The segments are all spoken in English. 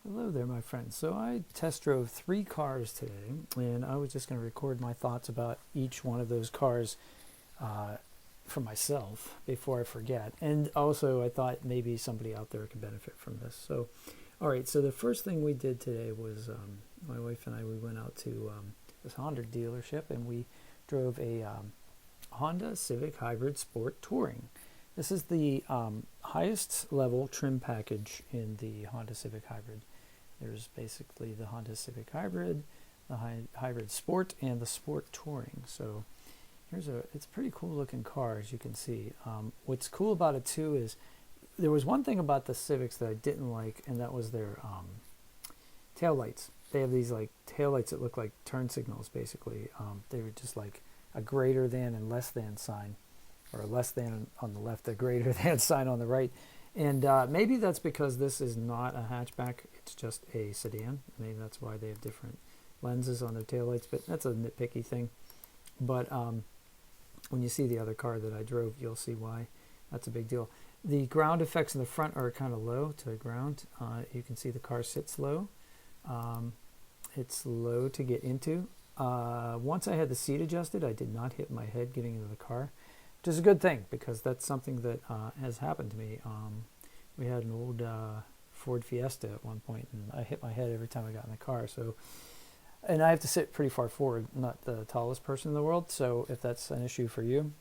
Hello there, my friends. So I test drove 3 cars today, and I was just going to record my thoughts about each one of those cars uh, for myself before I forget. And also, I thought maybe somebody out there could benefit from this. So, all right. So the first thing we did today was my wife and I. We went out to this Honda dealership, and we drove a Honda Civic Hybrid Sport Touring. This is the highest level trim package in the Honda Civic Hybrid. There's basically the Honda Civic Hybrid, the Hybrid Sport, and the Sport Touring. So it's a pretty cool looking car, as you can see. What's cool about it too is there was one thing about the Civics that I didn't like, and that was their tail lights. They have these like tail lights that look like turn signals, basically. They were just like a greater than and less than sign, or a less than on the left, a greater than sign on the right. And maybe that's because this is not a hatchback, it's just a sedan. Maybe that's why they have different lenses on their taillights, but that's a nitpicky thing. But when you see the other car that I drove, you'll see why that's a big deal. The ground effects in the front are kind of low to the ground. You can see the car sits low. It's low to get into. Once I had the seat adjusted, I did not hit my head getting into the car, which is a good thing because that's something that has happened to me. We had an old Ford Fiesta at one point, and I hit my head every time I got in the car. So, and I have to sit pretty far forward, not the tallest person in the world. So if that's an issue for you,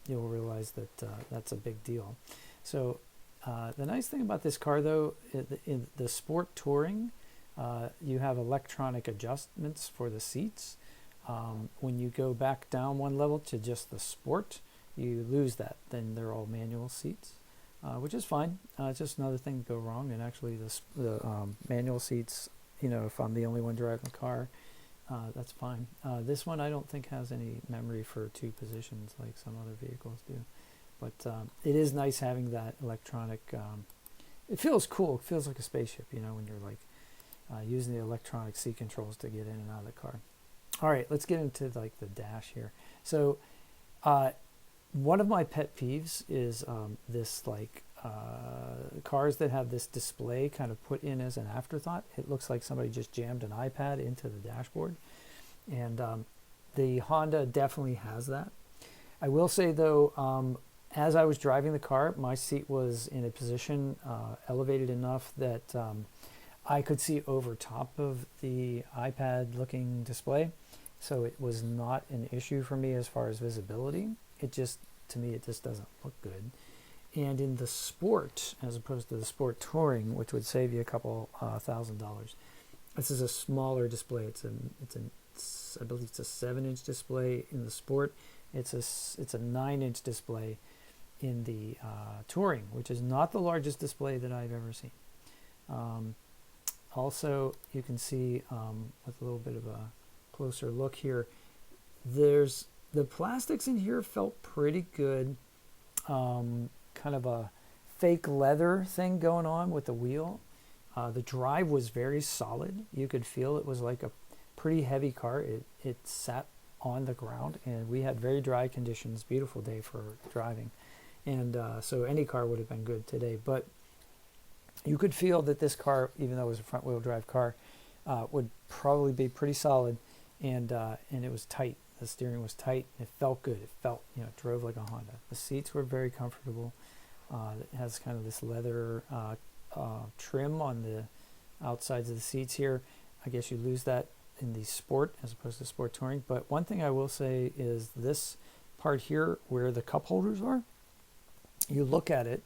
you'll realize that that's a big deal. So the nice thing about this car, though, in the Sport Touring, you have electronic adjustments for the seats. When you go back down one level to just the Sport, you lose that. Then they're all manual seats, which is fine. It's just another thing to go wrong. And actually, the manual seats, if I'm the only one driving the car, that's fine. This one I don't think has any memory for 2 positions like some other vehicles do. But it is nice having that electronic. It feels cool. It feels like a spaceship, when you're like using the electronic seat controls to get in and out of the car. All right, let's get into like the dash here. So one of my pet peeves is this cars that have this display kind of put in as an afterthought. It looks like somebody just jammed an iPad into the dashboard. And the Honda definitely has that. I will say though, as I was driving the car, my seat was in a position elevated enough that I could see over top of the iPad looking display. So it was not an issue for me as far as visibility. To me, it just doesn't look good. And in the Sport, as opposed to the Sport Touring, which would save you a couple $1,000, this is a smaller display. I believe it's a 7-inch display in the Sport. It's a 9-inch display in the Touring, which is not the largest display that I've ever seen. Also, you can see with a little bit of a closer look here, the plastics in here felt pretty good. Kind of a fake leather thing going on with the wheel. The drive was very solid. You could feel it was like a pretty heavy car. It sat on the ground, and we had very dry conditions. Beautiful day for driving, and so any car would have been good today. But you could feel that this car, even though it was a front-wheel drive car, would probably be pretty solid, and it was tight. The steering was tight. It felt good. It felt, it drove like a Honda. The seats were very comfortable. It has kind of this leather trim on the outsides of the seats here. I guess you lose that in the Sport as opposed to Sport Touring. But one thing I will say is this part here where the cup holders are, you look at it,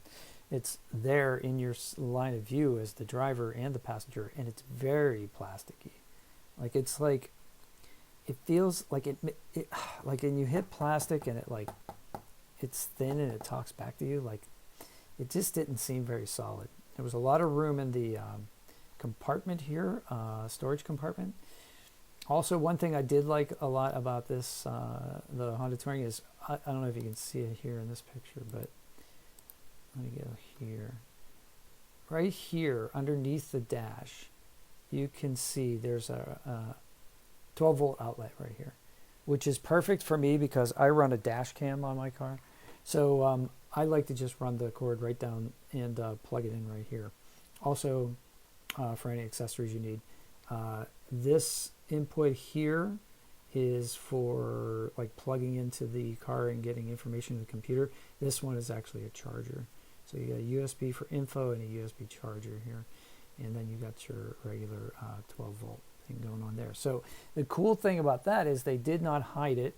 it's there in your line of view as the driver and the passenger, and it's very plasticky. It feels like it like when you hit plastic and it's thin and it talks back to you. Like, it just didn't seem very solid. There was a lot of room in the compartment here, storage compartment. Also, one thing I did like a lot about this, the Honda Touring, is I don't know if you can see it here in this picture, but let me go here. Right here, underneath the dash, you can see there's a 12-volt outlet right here, which is perfect for me because I run a dash cam on my car. So I like to just run the cord right down and plug it in right here. Also, for any accessories you need. This input here is for like plugging into the car and getting information to the computer. This one is actually a charger. So you got a USB for info and a USB charger here. And then you got your regular 12 volt thing going on there. So the cool thing about that is they did not hide it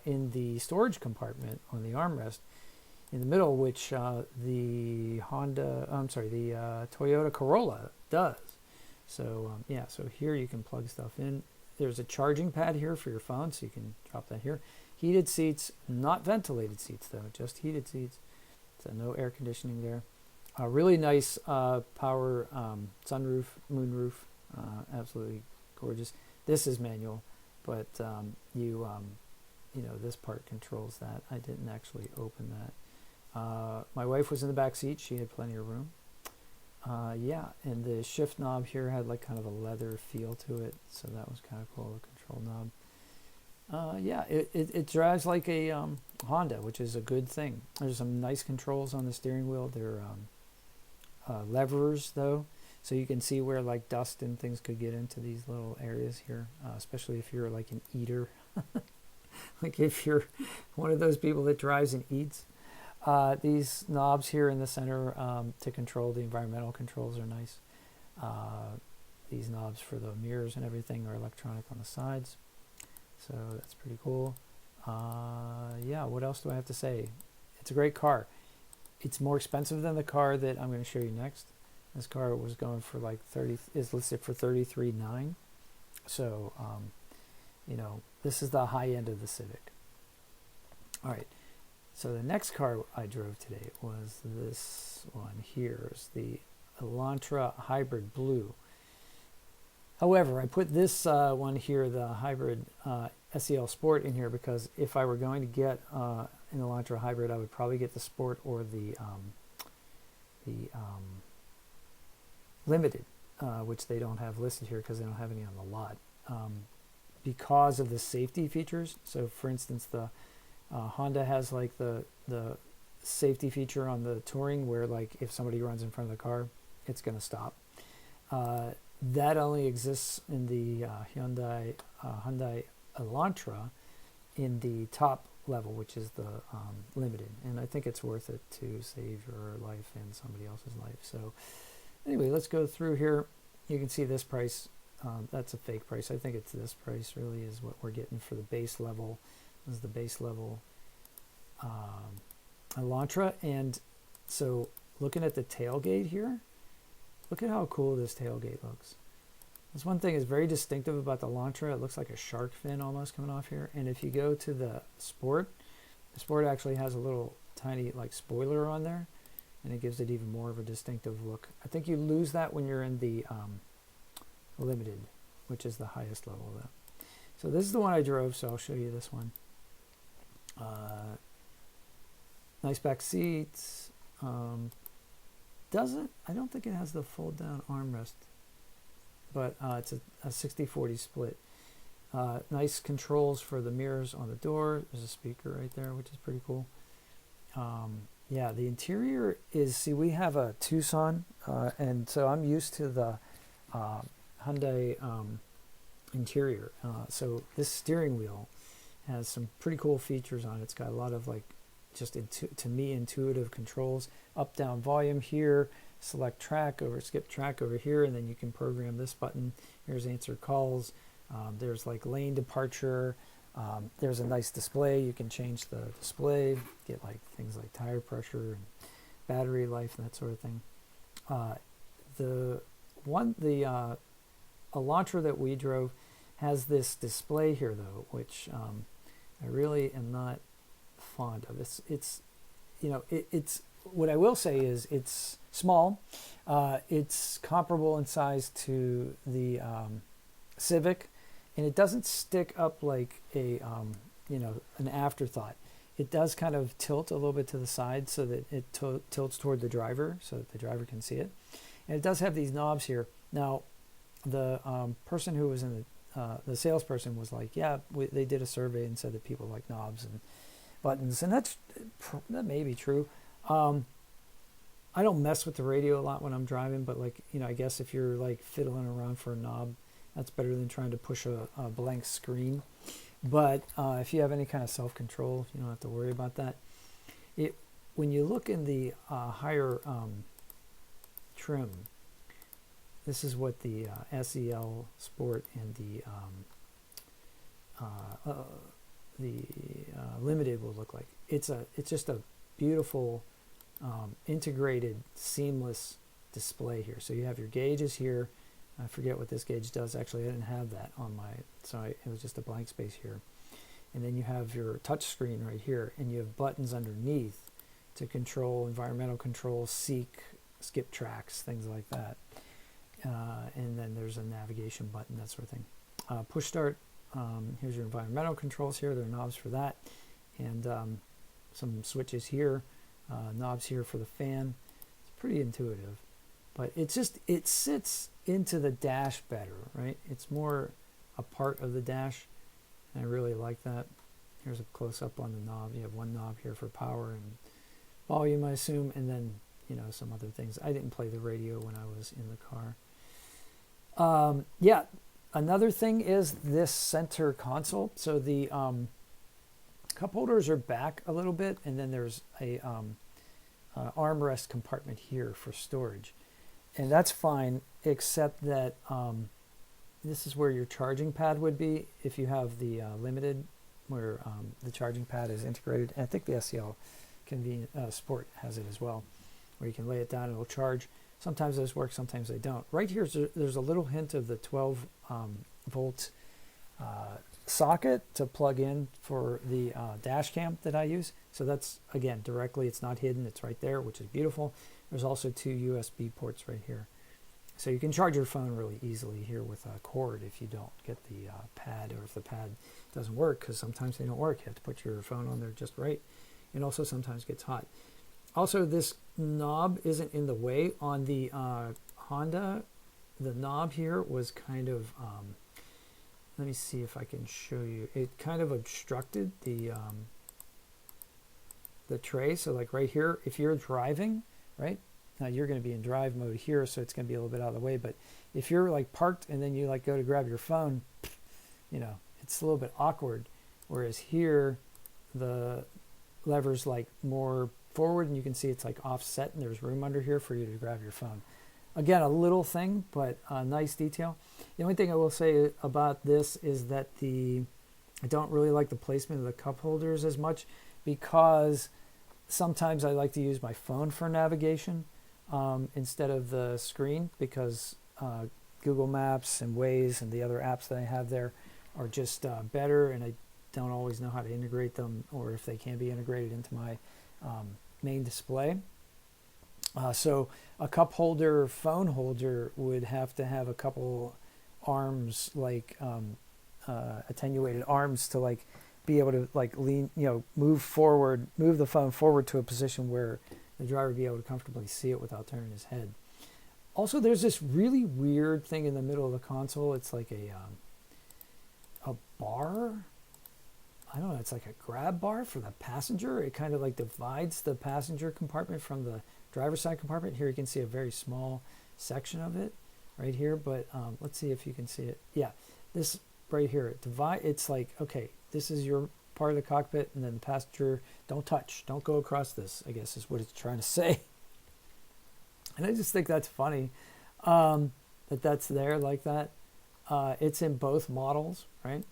in the storage compartment on the armrest in the middle, which the Toyota Corolla does. So yeah, so here you can plug stuff in. There's a charging pad here for your phone, so you can drop that here. Heated seats, not ventilated seats though, just heated seats. So no air conditioning there. A really nice power sunroof, moonroof, absolutely gorgeous. This is manual, but you know, this part controls that. I didn't actually open that. My wife was in the back seat. She had plenty of room. Yeah, and the shift knob here had like kind of a leather feel to it, so that was kind of cool, the control knob. Yeah, it drives like a Honda, which is a good thing. There's some nice controls on the steering wheel. They're levers though, so you can see where like dust and things could get into these little areas here, especially if you're like an eater. Like if you're one of those people that drives and eats. These knobs here in the center to control the environmental controls are nice. These knobs for the mirrors and everything are electronic on the sides, so that's pretty cool. Yeah, what else do I have to say? It's a great car. It's more expensive than the car that I'm going to show you next. This car was going for like is listed for $33,900. So you know, this is the high end of the Civic. All right. So the next car I drove today was this one here. It's the Elantra Hybrid Blue. However, I put this one here, the Hybrid SEL Sport, in here because if I were going to get an Elantra Hybrid, I would probably get the Sport or the Limited, which they don't have listed here because they don't have any on the lot. Because of the safety features. So for instance, the Honda has like the safety feature on the Touring where like if somebody runs in front of the car, it's going to stop. That only exists in the Hyundai Elantra in the top level, which is the Limited. And I think it's worth it to save your life and somebody else's life. So anyway, let's go through here. You can see this price. That's a fake price. I think it's this price really is what we're getting for the base level. This is the base level Elantra. And so looking at the tailgate here, look at how cool this tailgate looks. This one thing is very distinctive about the Elantra. It looks like a shark fin almost coming off here. And if you go to the Sport actually has a little tiny like spoiler on there, and it gives it even more of a distinctive look. I think you lose that when you're in the Limited, which is the highest level of that. So this is the one I drove, so I'll show you this one. Nice back seats. I don't think it has the fold down armrest, but it's a 60-40 split. Nice controls for the mirrors on the door. There's a speaker right there, which is pretty cool. Yeah, the interior is, see, we have a Tucson, and so I'm used to the Hyundai interior. So this steering wheel has some pretty cool features on it. It's got a lot of like just to me intuitive controls. Up down volume here, select track over, skip track over here, and then you can program this button. Here's answer calls. There's like lane departure. There's a nice display. You can change the display, get like things like tire pressure and battery life and that sort of thing. The Elantra that we drove has this display here though, which I really am not fond of. It's you know, it's what I will say is it's small. It's comparable in size to the Civic, and it doesn't stick up like a you know, an afterthought. It does kind of tilt a little bit to the side so that it tilts toward the driver so that the driver can see it. And it does have these knobs here. Now, the person who was in the salesperson was like, yeah, they did a survey and said that people like knobs and buttons, and that may be true. I don't mess with the radio a lot when I'm driving, but like, I guess if you're like fiddling around for a knob, that's better than trying to push a blank screen. But if you have any kind of self-control, you don't have to worry about that. When you look in the higher trim, this is what the SEL Sport and the Limited will look like. It's just a beautiful integrated, seamless display here. So you have your gauges here. I forget what this gauge does. Actually, I didn't have that on it was just a blank space here. And then you have your touch screen right here, and you have buttons underneath to control environmental control, seek, skip tracks, things like that. And then there's a navigation button, that sort of thing. Push start, here's your environmental controls here. There are knobs for that. And some switches here, knobs here for the fan. It's pretty intuitive. But it sits into the dash better, right? It's more a part of the dash. And I really like that. Here's a close-up on the knob. You have one knob here for power and volume, I assume, and then, some other things. I didn't play the radio when I was in the car. Yeah, another thing is this center console. So the cup holders are back a little bit, and then there's a armrest compartment here for storage. And that's fine, except that this is where your charging pad would be if you have the Limited, where the charging pad is integrated. And I think the SEL Sport has it as well, where you can lay it down and it'll charge. Sometimes those work, sometimes they don't. Right here, there's a little hint of the 12 volt socket to plug in for the dash cam that I use. So that's, again, directly, it's not hidden, it's right there, which is beautiful. There's also 2 USB ports right here. So you can charge your phone really easily here with a cord if you don't get the pad, or if the pad doesn't work, because sometimes they don't work. You have to put your phone on there just right. And also sometimes gets hot. Also, this knob isn't in the way. On the Honda, the knob here was kind of, let me see if I can show you. It kind of obstructed the tray. So like right here, if you're driving, right? Now you're going to be in drive mode here, so it's going to be a little bit out of the way. But if you're like parked and then you like go to grab your phone, it's a little bit awkward. Whereas here, the lever's like more forward, and you can see it's like offset, and there's room under here for you to grab your phone. Again, a little thing, but a nice detail. The only thing I will say about this is that I don't really like the placement of the cup holders as much, because sometimes I like to use my phone for navigation instead of the screen, because Google Maps and Waze and the other apps that I have there are just better, and I don't always know how to integrate them, or if they can be integrated into my main display. So a cup holder, phone holder would have to have a couple arms, like attenuated arms, to like be able to like lean, move the phone forward to a position where the driver would be able to comfortably see it without turning his head. Also, there's this really weird thing in the middle of the console. It's like a bar. I don't know, it's like a grab bar for the passenger. It kind of like divides the passenger compartment from the driver's side compartment. Here you can see a very small section of it right here, but let's see if you can see it. Yeah, this right here, it's like, okay, this is your part of the cockpit, and then the passenger, don't go across this, I guess is what it's trying to say. And I just think that's funny that's there like that. It's in both models, right?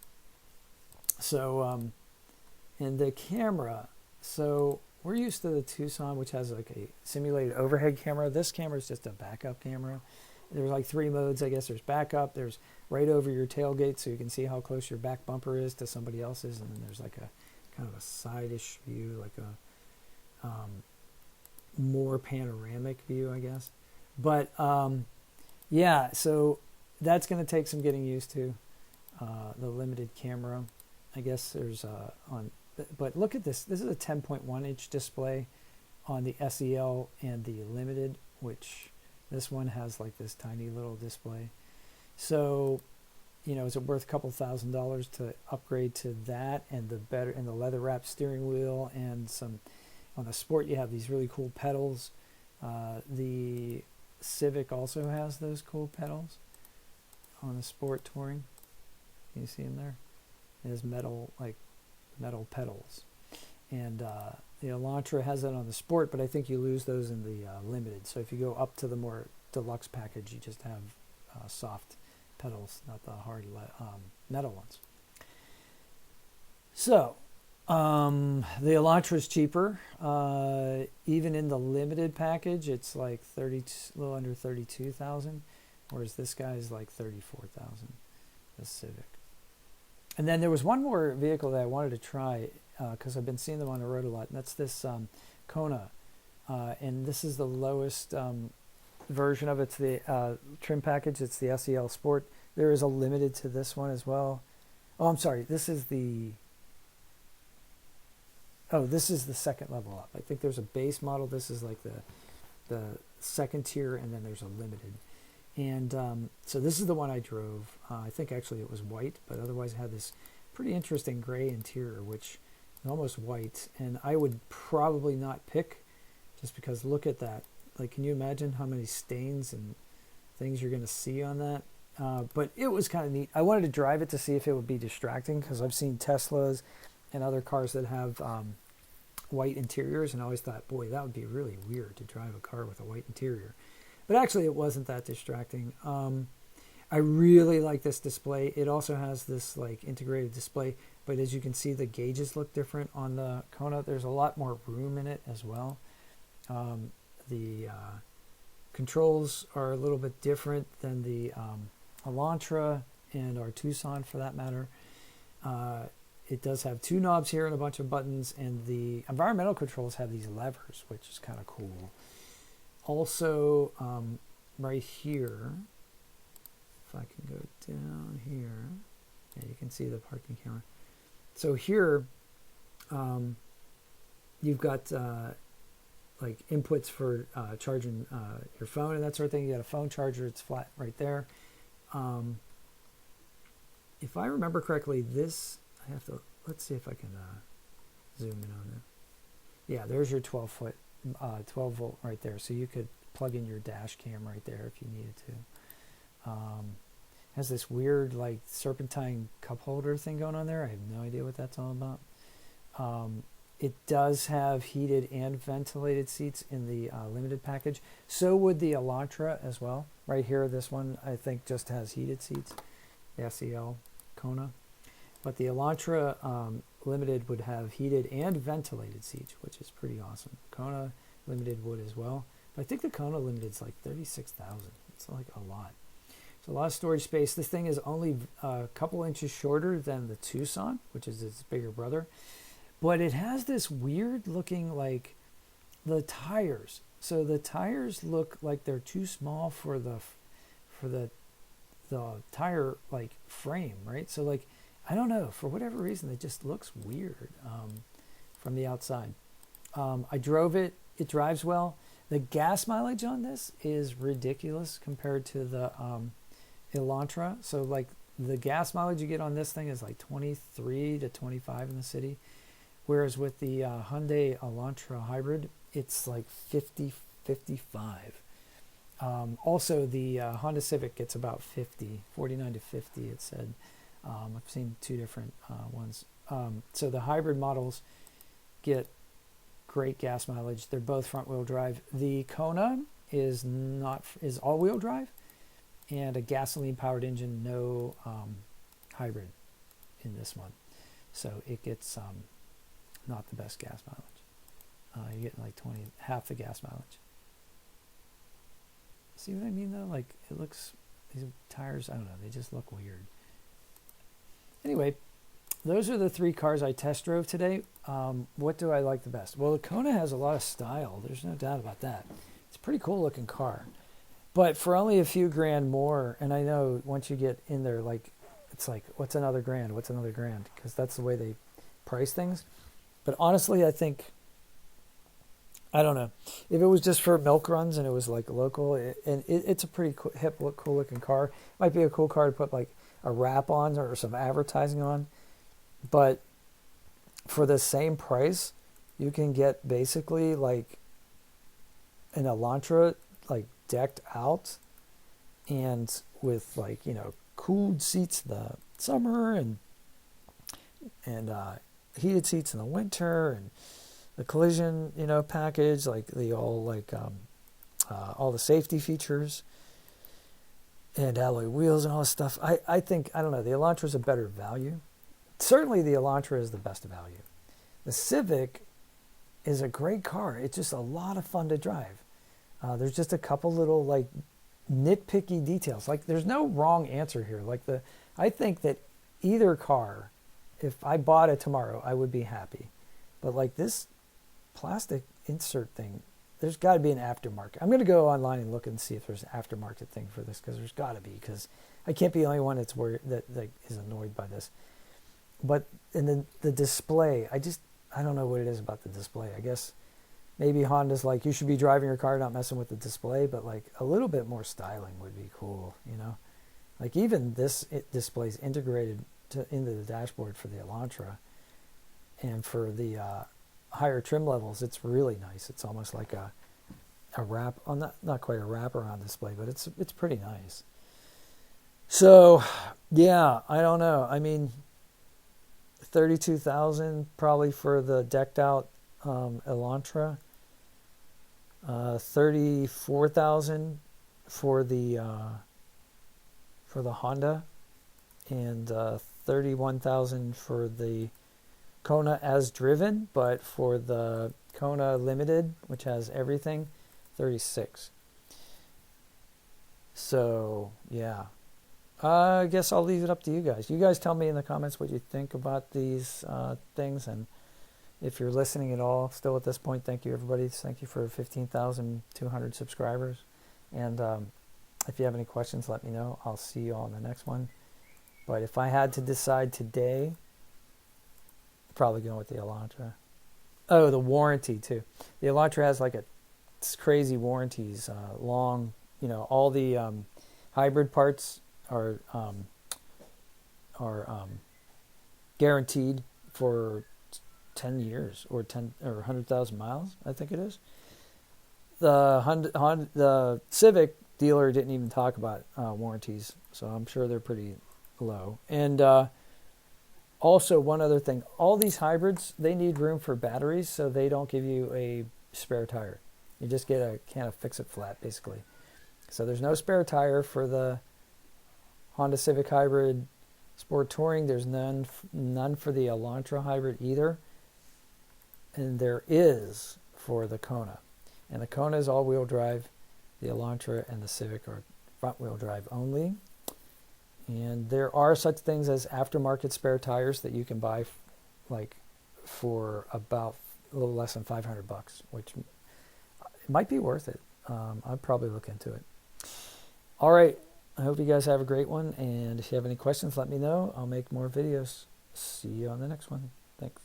So, and the camera, so we're used to the Tucson, which has like a simulated overhead camera. This camera is just a backup camera. There's like 3 modes, I guess. There's backup, there's right over your tailgate, so you can see how close your back bumper is to somebody else's, and then there's like a kind of a side-ish view, like a more panoramic view, I guess. But yeah, so that's going to take some getting used to, the limited camera. I guess there's but look at this. This is a 10.1 inch display on the SEL and the Limited, which this one has like this tiny little display. So, is it worth a couple $1,000s to upgrade to that, and the leather wrapped steering wheel, and some on the Sport you have these really cool pedals The Civic also has those cool pedals on the Sport Touring. Can you see them there? It has metal pedals. And the Elantra has that on the Sport, but I think you lose those in the Limited. So if you go up to the more deluxe package, you just have soft pedals, not the hard metal ones. So the Elantra is cheaper. Even in the Limited package, it's like a little under 32,000, whereas this guy is like 34,000. The Civic. And then there was one more vehicle that I wanted to try because I've been seeing them on the road a lot, and that's this Kona. And this is the lowest version of it. It's the trim package. It's the SEL Sport. There is a Limited to this one as well. Oh, I'm sorry. This is the second level up. I think there's a base model. This is like the second tier, and then there's a Limited. And so this is the one I drove. I think actually it was white, but otherwise it had this pretty interesting gray interior, which is almost white. And I would probably not pick just because look at that. Like, can you imagine how many stains and things you're going to see on that? But it was kind of neat. I wanted to drive it to see if it would be distracting because I've seen Teslas and other cars that have white interiors, and I always thought, boy, that would be really weird to drive a car with a white interior. But actually, it wasn't that distracting. I really like this display. It also has this like integrated display, but as you can see, the gauges look different on the Kona. There's a lot more room in it as well. The controls are a little bit different than the Elantra and our Tucson, for that matter. It does have two knobs here and a bunch of buttons, and the environmental controls have these levers, which is kind of cool. Also, right here, if I can go down here, yeah, you can see the parking camera. So here, you've got like inputs for charging your phone and that sort of thing. You got a phone charger, it's flat right there. If I remember correctly, let's see if I can zoom in on it. Yeah, there's your 12 volt right there. So you could plug in your dash cam right there if you needed to. Has this weird like serpentine cup holder thing going on there. I have no idea what that's all about. It does have heated and ventilated seats in the Limited package. So would the Elantra as well. Right here, this one I think just has heated seats. The SEL Kona. But the Elantra Limited would have heated and ventilated seats, which is pretty awesome. Kona Limited would as well. But I think the Kona Limited is like 36,000. It's like a lot. It's a lot of storage space. This thing is only a couple inches shorter than the Tucson, which is its bigger brother. But it has this weird looking like the tires. So the tires look like they're too small for the tire like frame, right? So like, I don't know, for whatever reason, it just looks weird from the outside. I drove it. It drives well. The gas mileage on this is ridiculous compared to the Elantra. So like the gas mileage you get on this thing is like 23 to 25 in the city. Whereas with the Hyundai Elantra Hybrid, it's like 50, 55. Also, the Honda Civic gets about 50, 49 to 50, it said. I've seen two different ones. So the hybrid models get great gas mileage. They're both front-wheel drive. The Kona is all-wheel drive and a gasoline-powered engine, no hybrid in this one. So it gets not the best gas mileage. You're getting like half the gas mileage. See what I mean though? Like it looks, these tires, I don't know, they just look weird. Anyway, those are the three cars I test drove today. What do I like the best? Well, the Kona has a lot of style. There's no doubt about that. It's a pretty cool looking car. But for only a few grand more, and I know once you get in there, like it's like, what's another grand? What's another grand? Because that's the way they price things. But honestly, I think, I don't know. If it was just for milk runs and it was like local, it's a pretty cool, hip, cool looking car. It might be a cool car to put like a wrap on or some advertising on. But for the same price, you can get basically like an Elantra like decked out and with like, cooled seats in the summer and heated seats in the winter, and the collision, package, like the all the safety features and alloy wheels and all this stuff. I think, I don't know, the Elantra is a better value. Certainly the Elantra is the best value. The Civic is a great car. It's just a lot of fun to drive. There's just a couple little like nitpicky details. Like there's no wrong answer here. I think that either car, if I bought it tomorrow, I would be happy. But like this plastic insert thing, there's got to be an aftermarket. I'm going to go online and look and see if there's an aftermarket thing for this, because there's got to be, because I can't be the only one that is annoyed by this. But in the display, I don't know what it is about the display. I guess maybe Honda's like, you should be driving your car, not messing with the display, but like a little bit more styling would be cool, Like even this display is integrated into the dashboard for the Elantra, and for the higher trim levels, it's really nice. It's almost like a wrap, not quite a wraparound display, but it's pretty nice. So yeah, I don't know. I mean, $32,000 probably for the decked out Elantra. $34,000 for the Honda, and $31,000 for the Kona as driven, but for the Kona Limited, which has everything, $36,000. So yeah, I guess I'll leave it up to you guys. You guys tell me in the comments what you think about these things, and if you're listening at all still at this point, thank you everybody. Thank you for 15,200 subscribers. And if you have any questions, let me know. I'll see you all in the next one. But if I had to decide today, probably going with the Elantra. Oh, the warranty too. The Elantra has like crazy warranties, long. All the hybrid parts are guaranteed for 10 years or 100,000 miles, I think it is. The Civic dealer didn't even talk about warranties, so I'm sure they're pretty low. And also, one other thing, all these hybrids, they need room for batteries, so they don't give you a spare tire. You just get a can of Fix-It-Flat, basically. So there's no spare tire for the Honda Civic Hybrid Sport Touring. There's none for the Elantra Hybrid either. And there is for the Kona. And the Kona is all-wheel drive. The Elantra and the Civic are front-wheel drive only. And there are such things as aftermarket spare tires that you can buy for about a little less than $500, which might be worth it. I'd probably look into it. All right. I hope you guys have a great one. And if you have any questions, let me know. I'll make more videos. See you on the next one. Thanks.